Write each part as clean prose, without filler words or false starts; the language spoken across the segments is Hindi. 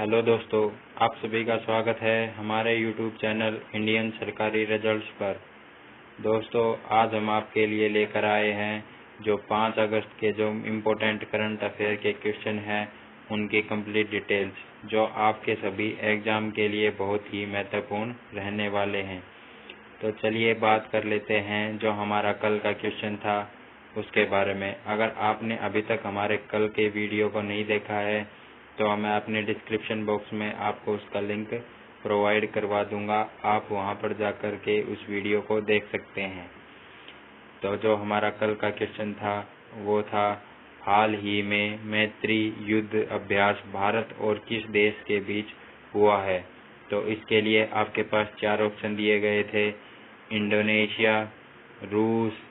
हेलो दोस्तों, आप सभी का स्वागत है हमारे यूट्यूब चैनल इंडियन सरकारी रिजल्ट्स पर। दोस्तों, आज हम आपके लिए लेकर आए हैं जो 5 अगस्त के जो इम्पोर्टेंट करंट अफेयर के क्वेश्चन हैं उनकी कंप्लीट डिटेल्स, जो आपके सभी एग्जाम के लिए बहुत ही महत्वपूर्ण रहने वाले हैं। तो चलिए बात कर लेते हैं जो हमारा कल का क्वेश्चन था उसके बारे में। अगर आपने अभी तक हमारे कल के वीडियो को नहीं देखा है तो मैं अपने डिस्क्रिप्शन बॉक्स में आपको उसका लिंक प्रोवाइड करवा दूंगा, आप वहां पर जाकर के उस वीडियो को देख सकते हैं। तो जो हमारा कल का क्वेश्चन था वो था, हाल ही में मैत्री युद्ध अभ्यास भारत और किस देश के बीच हुआ है। तो इसके लिए आपके पास 4 ऑप्शन दिए गए थे, इंडोनेशिया, रूस,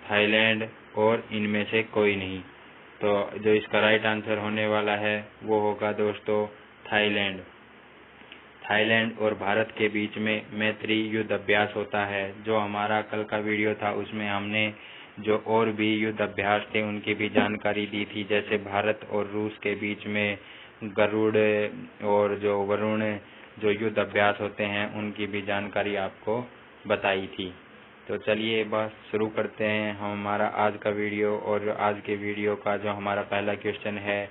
थाईलैंड और इनमें से कोई नहीं। तो जो इसका राइट आंसर होने वाला है वो होगा दोस्तों थाईलैंड। थाईलैंड और भारत के बीच में मैत्री युद्ध अभ्यास होता है। जो हमारा कल का वीडियो था उसमें हमने जो और भी युद्ध अभ्यास थे उनकी भी जानकारी दी थी, जैसे भारत और रूस के बीच में गरुड़ और जो वरुण जो युद्ध अभ्यास होते हैं उनकी भी जानकारी आपको बताई थी। तो चलिए बस शुरू करते हैं हम हमारा आज का वीडियो। और आज के वीडियो का जो हमारा पहला क्वेश्चन है,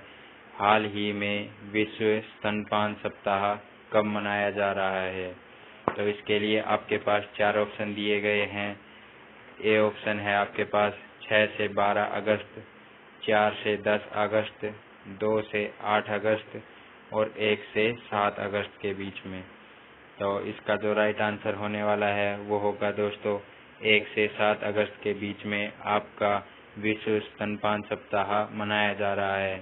हाल ही में विश्व स्तनपान सप्ताह कब मनाया जा रहा है। तो इसके लिए आपके पास 4 ऑप्शन दिए गए हैं। ए ऑप्शन है आपके पास 6 से 12 अगस्त, 4 से 10 अगस्त, 2 से 8 अगस्त और 1 से 7 अगस्त के बीच में। तो इसका जो राइट आंसर होने वाला है वो होगा दोस्तों 1 से 7 अगस्त के बीच में आपका विश्व स्तनपान सप्ताह मनाया जा रहा है।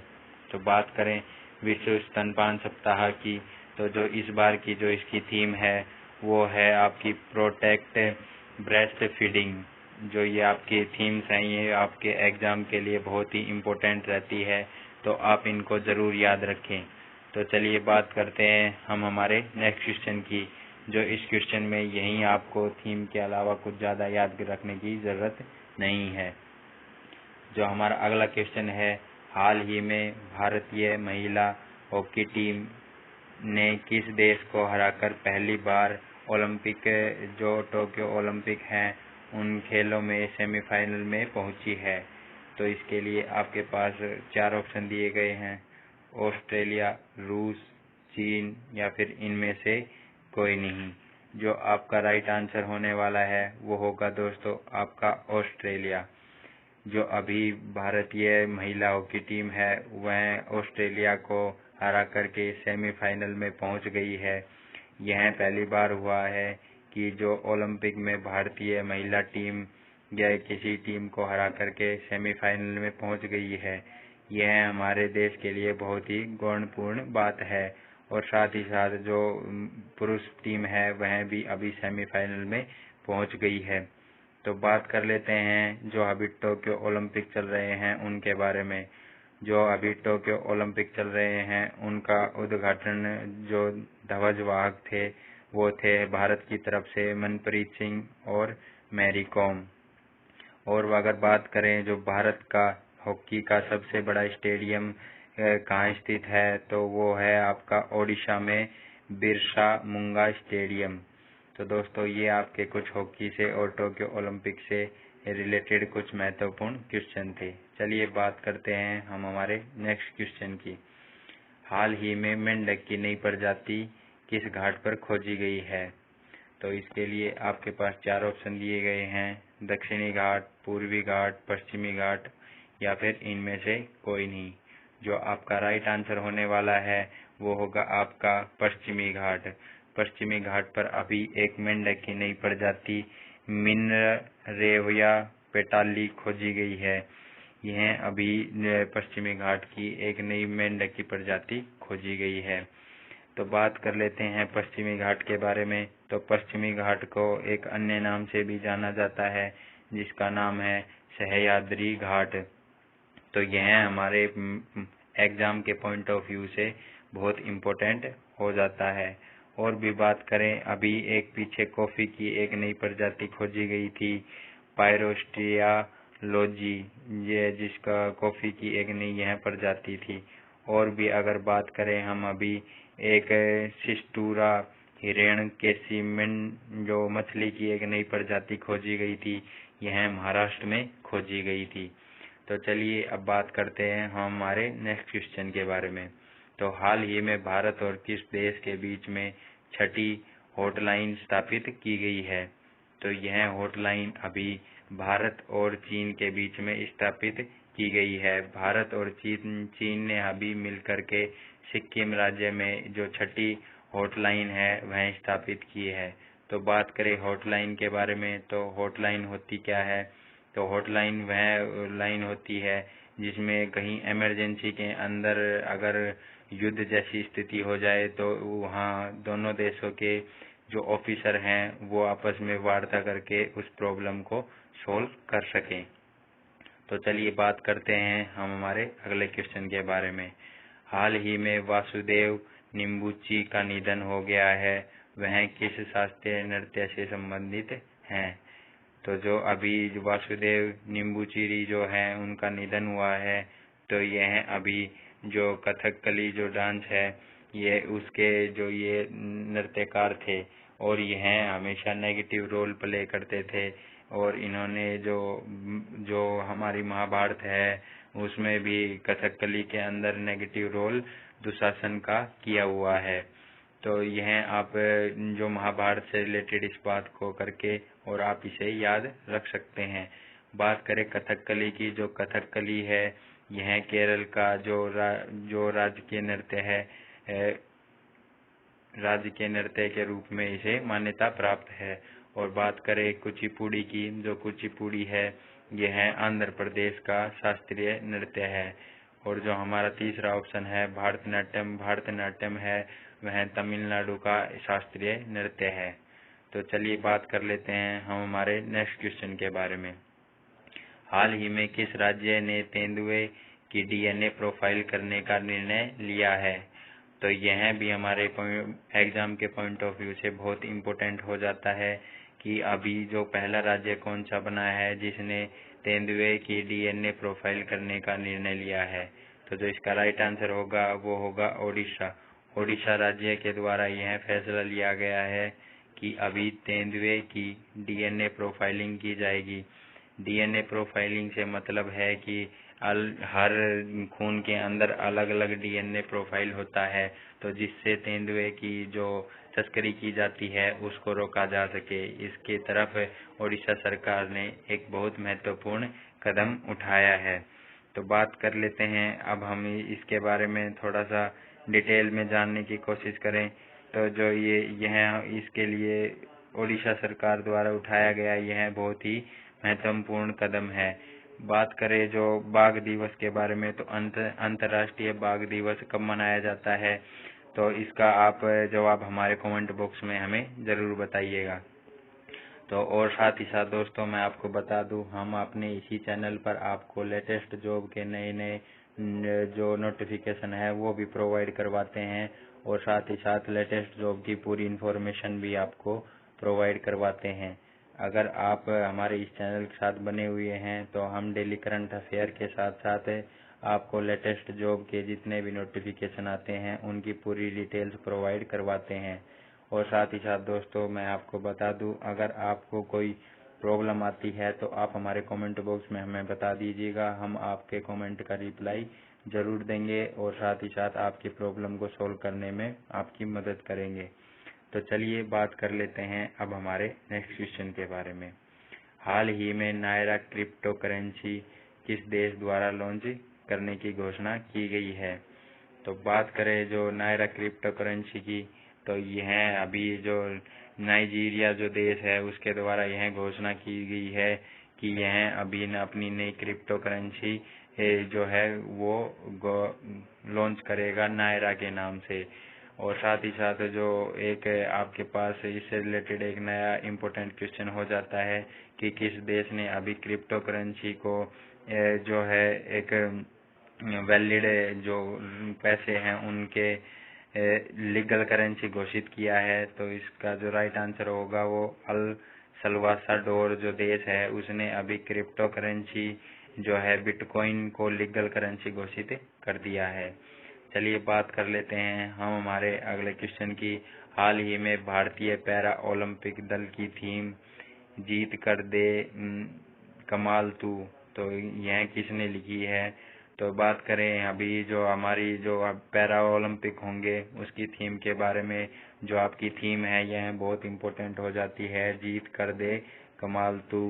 तो बात करें विश्व स्तनपान सप्ताह की, तो जो इस बार की जो इसकी थीम है वो है आपकी प्रोटेक्ट ब्रेस्ट फीडिंग। जो ये आपकी थीम्स हैं ये आपके एग्जाम के लिए बहुत ही इम्पोर्टेंट रहती है, तो आप इनको जरूर याद रखें। तो चलिए बात करते हैं हम हमारे नेक्स्ट क्वेश्चन की। जो इस क्वेश्चन में यही आपको थीम के अलावा कुछ ज़्यादा याद रखने की ज़रूरत नहीं है। जो हमारा अगला क्वेश्चन है, हाल ही में भारतीय महिला हॉकी टीम ने किस देश को हराकर पहली बार ओलंपिक जो टोक्यो ओलंपिक हैं उन खेलों में सेमीफाइनल में पहुंची है। तो इसके लिए आपके पास 4 ऑप्शन दिए गए हैं, ऑस्ट्रेलिया, रूस, चीन या फिर इनमें से कोई नहीं। जो आपका राइट आंसर होने वाला है वो होगा दोस्तों आपका ऑस्ट्रेलिया। जो अभी भारतीय महिला हॉकी टीम है वह ऑस्ट्रेलिया को हरा करके सेमीफाइनल में पहुंच गई है। यह पहली बार हुआ है कि जो ओलंपिक में भारतीय महिला टीम या किसी टीम को हरा करके सेमीफाइनल में पहुंच गई है। यह हमारे देश के लिए बहुत ही गौरवपूर्ण बात है। और साथ ही साथ जो पुरुष टीम है वह भी अभी सेमीफाइनल में पहुंच गई है। तो बात कर लेते हैं जो अभी टोक्यो ओलंपिक चल रहे हैं उनके बारे में। जो अभी टोक्यो ओलंपिक चल रहे हैं उनका उद्घाटन जो ध्वजवाहक थे वो थे भारत की तरफ से मनप्रीत सिंह और मैरी कॉम। और अगर बात करें जो भारत का हॉकी का सबसे बड़ा स्टेडियम कहाँ स्थित है, तो वो है आपका ओडिशा में बिरसा मुंडा स्टेडियम। तो दोस्तों ये आपके कुछ हॉकी से और टोक्यो ओलंपिक से रिलेटेड कुछ महत्वपूर्ण क्वेश्चन थे। चलिए बात करते हैं हम हमारे नेक्स्ट क्वेश्चन की। हाल ही में मेंढक की नई प्रजाति किस घाट पर खोजी गई है। तो इसके लिए आपके पास 4 ऑप्शन दिए गए हैं, दक्षिणी घाट, पूर्वी घाट, पश्चिमी घाट या फिर इनमें से कोई नहीं। जो आपका राइट आंसर होने वाला है वो होगा आपका पश्चिमी घाट। पश्चिमी घाट पर अभी एक मेंढक की नई प्रजाति मिनरेविया पेटाली खोजी गई है। यह अभी पश्चिमी घाट की एक नई मेंढक की प्रजाति खोजी गई है। तो बात कर लेते हैं पश्चिमी घाट के बारे में। तो पश्चिमी घाट को एक अन्य नाम से भी जाना जाता है जिसका नाम है सह्याद्री घाट। तो यह हमारे एग्जाम के पॉइंट ऑफ व्यू से बहुत इम्पोर्टेंट हो जाता है। और भी बात करें, अभी एक पीछे कॉफी की एक नई प्रजाति खोजी गई थी, पायरोस्टिया लोजी, ये जिसका कॉफी की एक नई यह प्रजाति थी। और भी अगर बात करें हम, अभी एक सिस्टूरा हिरण्यकेशिमन जो मछली की एक नई प्रजाति खोजी गई थी, यह महाराष्ट्र में खोजी गई थी। तो चलिए अब बात करते हैं हम हमारे नेक्स्ट क्वेश्चन के बारे में। तो हाल ही में भारत और किस देश के बीच में छठी हॉटलाइन स्थापित की गई है? तो यह हॉटलाइन अभी भारत और चीन के बीच में स्थापित की गई है। भारत और चीन ने अभी मिलकर के सिक्किम राज्य में जो छठी हॉटलाइन है वह स्थापित की है। तो बात करें हॉटलाइन के बारे में, तो हॉटलाइन होती क्या है? तो हॉटलाइन वह लाइन होती है जिसमें कहीं इमरजेंसी के अंदर अगर युद्ध जैसी स्थिति हो जाए तो वहाँ दोनों देशों के जो ऑफिसर हैं वो आपस में वार्ता करके उस प्रॉब्लम को सोल्व कर सकें। तो चलिए बात करते हैं हम हमारे अगले क्वेश्चन के बारे में। हाल ही में वासुदेव निम्बुची का निधन हो गया है, वह किस शास्त्रीय नृत्य से संबंधित हैं? तो जो अभी वासुदेव निम्बुचिरी जो है उनका निधन हुआ है, तो यह अभी जो कथकली जो डांस है ये उसके जो ये नृत्यकार थे और यह हमेशा नेगेटिव रोल प्ले करते थे और इन्होंने जो हमारी महाभारत है उसमें भी कथकली के अंदर नेगेटिव रोल दुशासन का किया हुआ है। तो यह आप जो महाभारत से रिलेटेड इस बात को करके और आप इसे याद रख सकते हैं। बात करें कथकली की, जो कथकली है यह केरल का जो राजकीय नृत्य है, राजकीय नृत्य के रूप में इसे मान्यता प्राप्त है। और बात करें कुचिपुड़ी की, जो कुचिपुड़ी है यह आंध्र प्रदेश का शास्त्रीय नृत्य है। और जो हमारा तीसरा ऑप्शन है भारतनाट्यम है, वह तमिलनाडु का शास्त्रीय नृत्य है। तो चलिए बात कर लेते हैं हम हमारे नेक्स्ट क्वेश्चन के बारे में। हाल ही में किस राज्य ने तेंदुए की डीएनए प्रोफाइल करने का निर्णय लिया है? तो यह भी हमारे एग्जाम के पॉइंट ऑफ व्यू से बहुत इम्पोर्टेंट हो जाता है कि अभी जो पहला राज्य कौन सा बना है जिसने तेंदुए की डीएनए प्रोफाइल करने का निर्णय लिया है? तो जो इसका राइट आंसर होगा वो होगा ओडिशा। ओडिशा राज्य के द्वारा यह फैसला लिया गया है कि अभी तेंदुए की डीएनए प्रोफाइलिंग की जाएगी। डीएनए प्रोफाइलिंग से मतलब है कि हर खून के अंदर अलग अलग डीएनए प्रोफाइल होता है, तो जिससे तेंदुए की जो तस्करी की जाती है उसको रोका जा सके। इसके तरफ ओडिशा सरकार ने एक बहुत महत्वपूर्ण कदम उठाया है। तो बात कर लेते हैं अब हम इसके बारे में थोड़ा सा डिटेल में जानने की कोशिश करें। तो जो यह इसके लिए ओडिशा सरकार द्वारा उठाया गया यह बहुत ही महत्वपूर्ण कदम है। बात करें जो बाघ दिवस के बारे में, तो अंतर्राष्ट्रीय बाघ दिवस कब मनाया जाता है? तो इसका आप जवाब हमारे कमेंट बॉक्स में हमें जरूर बताइएगा। तो और साथ ही साथ दोस्तों मैं आपको बता दूं, हम अपने इसी चैनल पर आपको लेटेस्ट जॉब के नए नए जो नोटिफिकेशन है वो भी प्रोवाइड करवाते हैं और साथ ही साथ लेटेस्ट जॉब की पूरी इन्फॉर्मेशन भी आपको प्रोवाइड करवाते हैं। अगर आप हमारे इस चैनल के साथ बने हुए हैं तो हम डेली करंट अफेयर के साथ साथ आपको लेटेस्ट जॉब के जितने भी नोटिफिकेशन आते हैं उनकी पूरी डिटेल्स प्रोवाइड करवाते हैं। और साथ ही साथ दोस्तों मैं आपको बता दूं, अगर आपको कोई प्रॉब्लम आती है तो आप हमारे कमेंट बॉक्स में हमें बता दीजिएगा, हम आपके कमेंट का रिप्लाई जरूर देंगे और साथ ही साथ आपकी प्रॉब्लम को सोल्व करने में आपकी मदद करेंगे। तो चलिए बात कर लेते हैं अब हमारे नेक्स्ट क्वेश्चन के बारे में। हाल ही में नायरा क्रिप्टो करेंसी किस देश द्वारा लॉन्च करने की घोषणा की गई है? तो बात करें जो नायरा क्रिप्टो करेंसी की, तो यह अभी जो नाइजीरिया जो देश है उसके द्वारा यह घोषणा की गई है कि यह अभी अपनी नई क्रिप्टो करेंसी जो है वो लॉन्च करेगा नायरा के नाम से। और साथ ही साथ जो एक आपके पास इससे रिलेटेड एक नया इम्पोर्टेंट क्वेश्चन हो जाता है कि किस देश ने अभी क्रिप्टो करेंसी को जो है एक वैलिड जो पैसे हैं उनके लीगल करेंसी घोषित किया है। तो इसका जो राइट आंसर होगा वो अल सल्वासाडोर जो देश है उसने अभी क्रिप्टो करेंसी जो है बिटकॉइन को लीगल करेंसी घोषित कर दिया है। चलिए बात कर लेते हैं हम हमारे अगले क्वेश्चन की। हाल ही में भारतीय पैरा ओलंपिक दल की थीम जीत कर दे कमाल तू, तो यह किसने लिखी है? तो बात करें अभी जो हमारी जो पैरा ओलंपिक होंगे उसकी थीम के बारे में। जो आपकी थीम है यह बहुत इम्पोर्टेंट हो जाती है, जीत कर दे कमाल तू।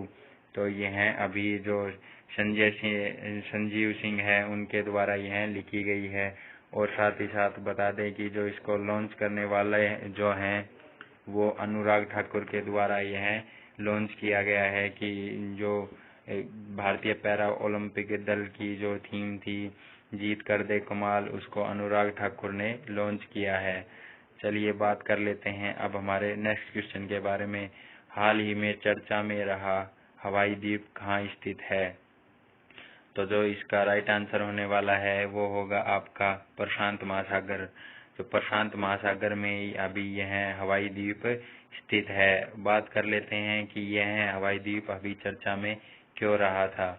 तो यह अभी जो संजीव सिंह है उनके द्वारा यह लिखी गई है। और साथ ही साथ बता दें कि जो इसको लॉन्च करने वाले जो हैं वो अनुराग ठाकुर के द्वारा यह लॉन्च किया गया है कि जो भारतीय पैरा ओलंपिक दल की जो थीम थी जीत कर दे कमाल, उसको अनुराग ठाकुर ने लॉन्च किया है। चलिए बात कर लेते हैं अब हमारे नेक्स्ट क्वेश्चन के बारे में। हाल ही में चर्चा में रहा हवाई द्वीप कहाँ स्थित है? तो जो इसका राइट आंसर होने वाला है वो होगा आपका प्रशांत महासागर। जो प्रशांत महासागर में अभी यह हवाई द्वीप स्थित है। बात कर लेते हैं कि यह हवाई द्वीप अभी चर्चा में क्यों रहा था,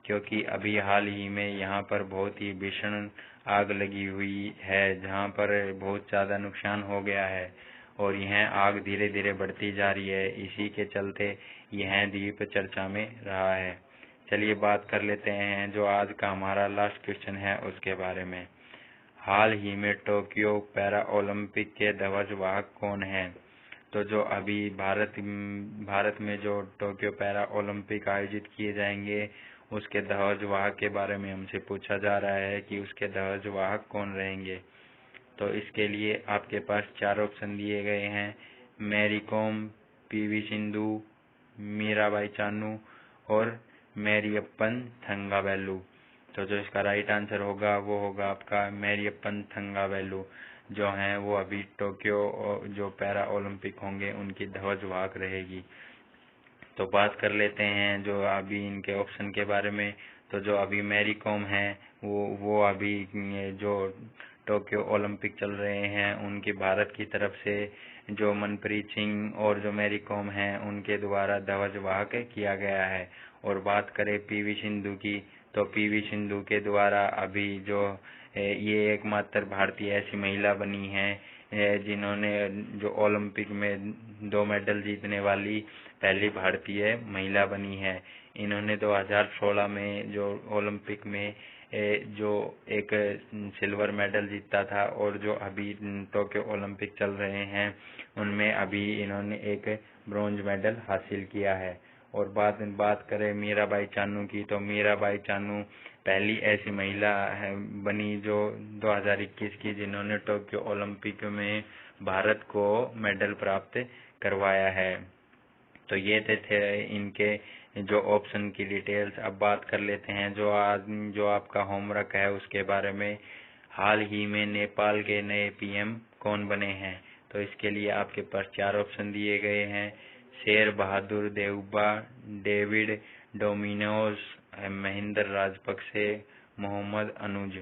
क्योंकि अभी हाल ही में यहाँ पर बहुत ही भीषण आग लगी हुई है, जहाँ पर बहुत ज़्यादा नुकसान हो गया है और यह आग धीरे धीरे बढ़ती जा रही है। इसी के चलते यह द्वीप चर्चा में रहा है। चलिए बात कर लेते हैं जो आज का हमारा लास्ट क्वेश्चन है उसके बारे में। हाल ही में टोक्यो पैरा ओलंपिक के ध्वजवाहक कौन है? तो जो अभी भारत में जो टोक्यो पैरा ओलंपिक आयोजित किए जाएंगे उसके ध्वजवाहक के बारे में हमसे पूछा जा रहा है कि उसके ध्वजवाहक कौन रहेंगे। तो इसके लिए आपके पास 4 ऑप्शन दिए गए हैं, मैरी कॉम, पीवी सिंधु, मीराबाई चानू और मैरियप्पन थंगावेलु। तो जो इसका राइट आंसर होगा वो होगा आपका मैरियप्पन थंगावेलु, जो हैं वो अभी टोक्यो जो पैरा ओलंपिक होंगे उनकी ध्वजवाहक रहेगी। तो बात कर लेते हैं जो अभी इनके ऑप्शन के बारे में। तो जो अभी मैरी कॉम है वो अभी जो टोक्यो ओलंपिक चल रहे हैं उनकी भारत की तरफ से जो मनप्रीत सिंह और जो मैरी कॉम है उनके द्वारा ध्वजवाहक किया गया है। और बात करें पीवी सिंधु की, तो पीवी सिंधु के द्वारा अभी जो ये एकमात्र भारतीय ऐसी महिला बनी है जिन्होंने जो ओलंपिक में 2 मेडल जीतने वाली पहली भारतीय महिला बनी है। इन्होंने 2016 में जो ओलंपिक में जो एक सिल्वर मेडल जीता था और जो अभी टोक्यो ओलंपिक चल रहे हैं उनमें अभी इन्होंने एक ब्रॉन्ज मेडल हासिल किया है। और बात करें मीराबाई चानू की, तो मीराबाई चानू पहली ऐसी महिला बनी जो 2021 की जिन्होंने टोक्यो ओलंपिक में भारत को मेडल प्राप्त करवाया है। तो ये थे इनके जो ऑप्शन की डिटेल्स। अब बात कर लेते हैं जो आपका होमवर्क है उसके बारे में। हाल ही में नेपाल के नए पीएम कौन बने हैं? तो इसके लिए आपके पास 4 ऑप्शन दिए गए हैं, शेर बहादुर देउबा, डेविड डोमिनोज, महेंद्र राजपक्षे, मोहम्मद अनुज।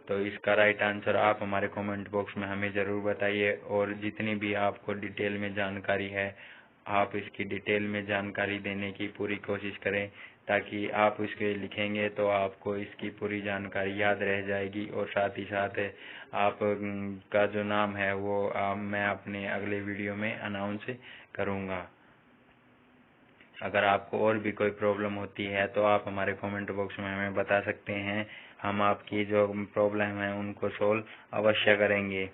तो इसका राइट आंसर आप हमारे कमेंट बॉक्स में हमें ज़रूर बताइए। और जितनी भी आपको डिटेल में जानकारी है आप इसकी डिटेल में जानकारी देने की पूरी कोशिश करें, ताकि आप इसके लिखेंगे तो आपको इसकी पूरी जानकारी याद रह जाएगी। और साथ ही साथ आप का जो नाम है वो मैं अपने अगले वीडियो में अनाउंस करूँगा। अगर आपको और भी कोई प्रॉब्लम होती है तो आप हमारे कमेंट बॉक्स में हमें बता सकते हैं, हम आपकी जो प्रॉब्लम है उनको सोल्व अवश्य करेंगे।